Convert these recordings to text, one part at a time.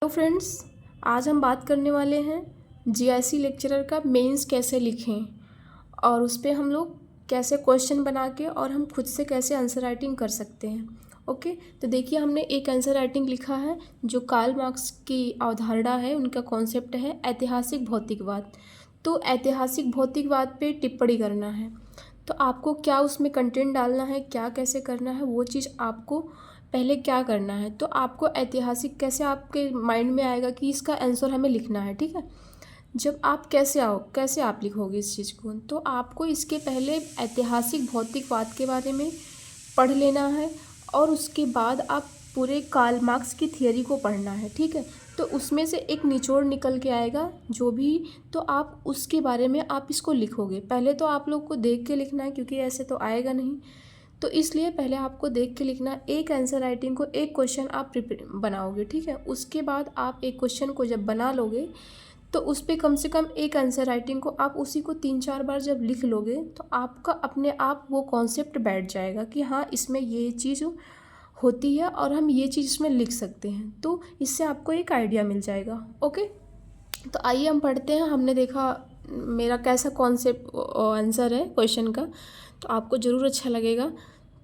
तो फ्रेंड्स, आज हम बात करने वाले हैं जीआईसी लेक्चरर का मेंस कैसे लिखें और उस पर हम लोग कैसे क्वेश्चन बना के और हम खुद से कैसे आंसर राइटिंग कर सकते हैं। ओके, तो देखिए हमने एक आंसर राइटिंग लिखा है जो कार्ल मार्क्स की अवधारणा है, उनका कॉन्सेप्ट है ऐतिहासिक भौतिकवाद। तो ऐतिहासिक भौतिकवाद पे टिप्पणी करना है, तो आपको क्या उसमें कंटेंट डालना है, क्या कैसे करना है, वो चीज़ आपको पहले क्या करना है। तो आपको ऐतिहासिक कैसे आपके माइंड में आएगा कि इसका आंसर हमें लिखना है, ठीक है। जब आप कैसे आप लिखोगे इस चीज़ को, तो आपको इसके पहले ऐतिहासिक भौतिकवाद के बारे में पढ़ लेना है और उसके बाद आप पूरे कार्ल मार्क्स की थियरी को पढ़ना है, ठीक है। तो उसमें से एक निचोड़ निकल के आएगा जो भी, तो आप उसके बारे में आप इसको लिखोगे। पहले तो आप लोग को देख के लिखना है क्योंकि ऐसे तो आएगा नहीं, तो इसलिए पहले आपको देख के लिखना। एक आंसर राइटिंग को एक क्वेश्चन आप बनाओगे, ठीक है। उसके बाद आप एक क्वेश्चन को जब बना लोगे तो उस पर कम से कम एक आंसर राइटिंग को आप उसी को 3-4 बार जब लिख लोगे तो आपका अपने आप वो कॉन्सेप्ट बैठ जाएगा कि हाँ इसमें ये चीज़ होती है और हम ये चीज़ इसमें लिख सकते हैं। तो इससे आपको एक आइडिया मिल जाएगा। ओके, तो आइए हम पढ़ते हैं। हमने देखा मेरा कैसा कॉन्सेप्ट आंसर है क्वेश्चन का, तो आपको ज़रूर अच्छा लगेगा।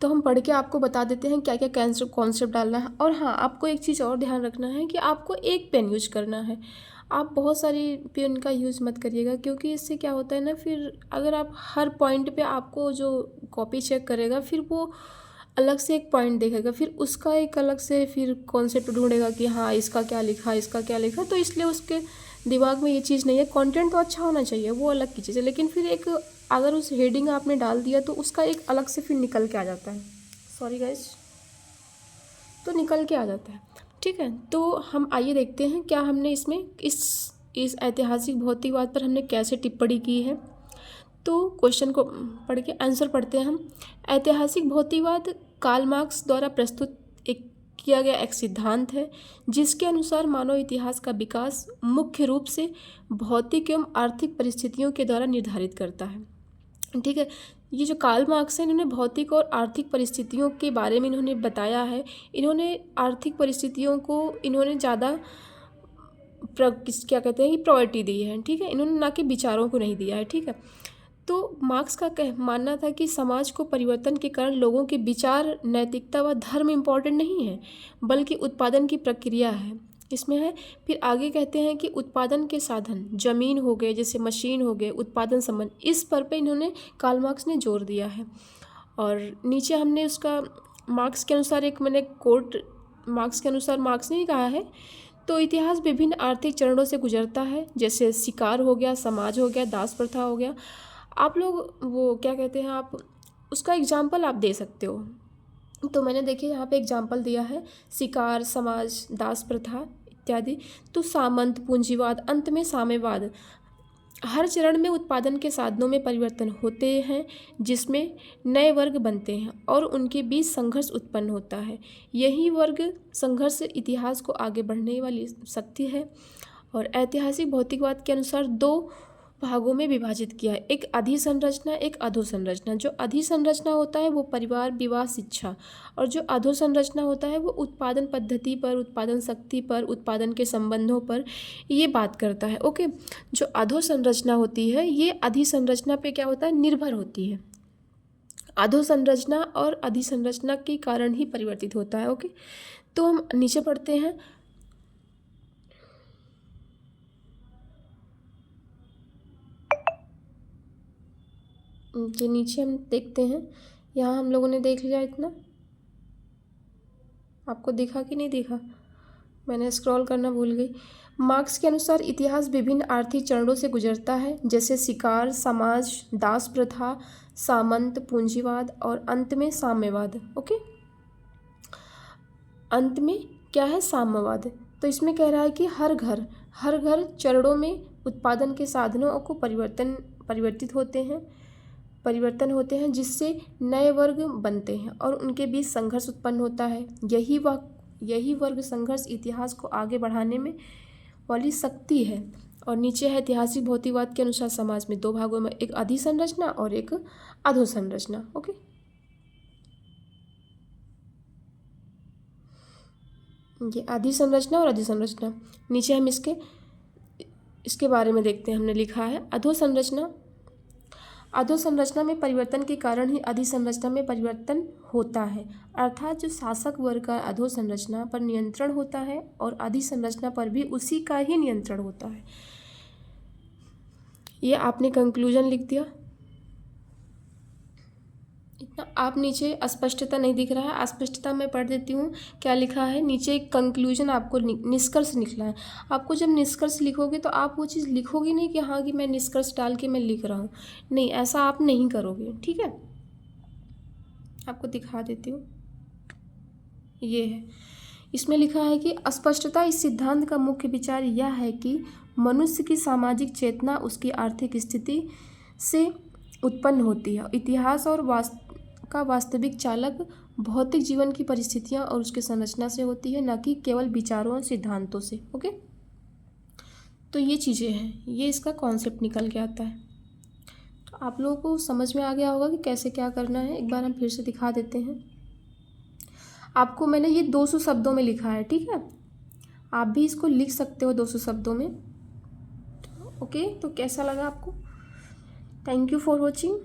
तो हम पढ़ के आपको बता देते हैं क्या क्या कॉन्सेप्ट डालना है। और हाँ, आपको एक चीज़ और ध्यान रखना है कि आपको एक पेन यूज करना है। आप बहुत सारी पेन का यूज़ मत करिएगा क्योंकि इससे क्या होता है ना, फिर अगर आप हर पॉइंट पे आपको जो कॉपी चेक करेगा फिर वो अलग से एक पॉइंट देखेगा, फिर उसका एक अलग से फिर कॉन्सेप्ट ढूंढेगा कि हाँ इसका क्या लिखा, इसका क्या लिखा। तो इसलिए उसके दिमाग में ये चीज़ नहीं है। कंटेंट तो अच्छा होना चाहिए, वो अलग की चीज़ है, लेकिन फिर एक अगर उस हेडिंग आपने डाल दिया तो उसका एक अलग से फिर निकल के आ जाता है। सॉरी गाइज, तो निकल के आ जाता है, ठीक है। तो हम आइए देखते हैं क्या हमने इसमें इस ऐतिहासिक भौतिकवाद पर हमने कैसे टिप्पणी की है। तो क्वेश्चन को पढ़ के आंसर पढ़ते हैं हम। ऐतिहासिक भौतिकवाद कार्ल मार्क्स द्वारा प्रस्तुत किया गया एक सिद्धांत है जिसके अनुसार मानव इतिहास का विकास मुख्य रूप से भौतिक एवं आर्थिक परिस्थितियों के द्वारा निर्धारित करता है, ठीक है। ये जो कार्ल मार्क्स है, इन्होंने भौतिक और आर्थिक परिस्थितियों के बारे में इन्होंने बताया है। इन्होंने आर्थिक परिस्थितियों को इन्होंने ज़्यादा क्या कहते हैं कि प्रायोरिटी दी है, ठीक है। इन्होंने ना कि विचारों को नहीं दिया है, ठीक है। तो मार्क्स का मानना था कि समाज को परिवर्तन के कारण लोगों के विचार, नैतिकता व धर्म इम्पोर्टेंट नहीं है बल्कि उत्पादन की प्रक्रिया है इसमें है। फिर आगे कहते हैं कि उत्पादन के साधन जमीन हो गए, जैसे मशीन हो गए, उत्पादन संबंध, इस पर पे इन्होंने कार्ल मार्क्स ने जोर दिया है। और नीचे हमने उसका मार्क्स के अनुसार एक मैंने कोट, मार्क्स के अनुसार मार्क्स ने कहा है तो इतिहास विभिन्न आर्थिक चरणों से गुजरता है, जैसे शिकार हो गया, समाज हो गया, दास प्रथा हो गया। आप लोग वो क्या कहते हैं, आप उसका एग्जाम्पल आप दे सकते हो। तो मैंने देखिए यहाँ पे एग्जाम्पल दिया है, शिकार, समाज, दास प्रथा इत्यादि। तो सामंत, पूंजीवाद, अंत में साम्यवाद। हर चरण में उत्पादन के साधनों में परिवर्तन होते हैं जिसमें नए वर्ग बनते हैं और उनके बीच संघर्ष उत्पन्न होता है। यही वर्ग संघर्ष इतिहास को आगे बढ़ने वाली शक्ति है। और ऐतिहासिक भौतिकवाद के अनुसार 2 भागों में विभाजित किया है, एक अधिसंरचना, एक अधोसंरचना। जो अधिसंरचना होता है वो परिवार, विवाह, शिक्षा, और जो अधोसंरचना होता है वो उत्पादन पद्धति पर, उत्पादन शक्ति पर, उत्पादन के संबंधों पर ये बात करता है। ओके, जो अधोसंरचना होती है ये अधिसंरचना पे क्या होता है, निर्भर होती है। अधोसंरचना और अधिसंरचना के कारण ही परिवर्तित होता है। ओके, तो हम नीचे पढ़ते हैं। के नीचे हम देखते हैं, यहाँ हम लोगों ने देख लिया इतना। आपको दिखा कि नहीं दिखा, मैंने स्क्रॉल करना भूल गई। मार्क्स के अनुसार इतिहास विभिन्न आर्थिक चरणों से गुजरता है, जैसे शिकार, समाज, दास प्रथा, सामंत, पूंजीवाद और अंत में साम्यवाद। ओके, अंत में क्या है, साम्यवाद। तो इसमें कह रहा है कि हर घर चरणों में उत्पादन के साधनों को परिवर्तन होते हैं जिससे नए वर्ग बनते हैं और उनके बीच संघर्ष उत्पन्न होता है। यही वर्ग संघर्ष इतिहास को आगे बढ़ाने में वाली शक्ति है। और नीचे है ऐतिहासिक भौतिकवाद के अनुसार समाज में 2 भागों में, एक अधिसंरचना और एक अधोसंरचना। ओके, ये आदि संरचना और अधिसंरचना। नीचे हम इसके बारे में देखते हैं। हमने लिखा है अधोसंरचना। अधोसंरचना में परिवर्तन के कारण ही अधिसंरचना में परिवर्तन होता है, अर्थात जो शासक वर्ग का अधोसंरचना पर नियंत्रण होता है और अधिसंरचना पर भी उसी का ही नियंत्रण होता है। ये आपने कंक्लूजन लिख दिया। इतना आप नीचे अस्पष्टता नहीं दिख रहा है, अस्पष्टता मैं पढ़ देती हूँ क्या लिखा है। नीचे एक कंक्लूजन आपको निष्कर्ष लिखना है। आपको जब निष्कर्ष लिखोगे तो आप वो चीज़ लिखोगे नहीं कि हाँ कि मैं निष्कर्ष डाल के मैं लिख रहा हूँ, नहीं, ऐसा आप नहीं करोगे। ठीक है, आपको दिखा देती हूँ। ये है, इसमें लिखा है कि अस्पष्टता इस सिद्धांत का मुख्य विचार यह है कि मनुष्य की सामाजिक चेतना उसकी आर्थिक स्थिति से उत्पन्न होती है। इतिहास और वास्तविक चालक भौतिक जीवन की परिस्थितियां और उसके संरचना से होती है, न कि केवल विचारों और सिद्धांतों से। ओके, तो ये चीज़ें हैं, ये इसका कॉन्सेप्ट निकल के आता है। तो आप लोगों को समझ में आ गया होगा कि कैसे क्या करना है। एक बार हम फिर से दिखा देते हैं आपको। मैंने ये 200 शब्दों में लिखा है, ठीक है, आप भी इसको लिख सकते हो 200 शब्दों में। ओके, तो कैसा लगा आपको? Thank you for watching.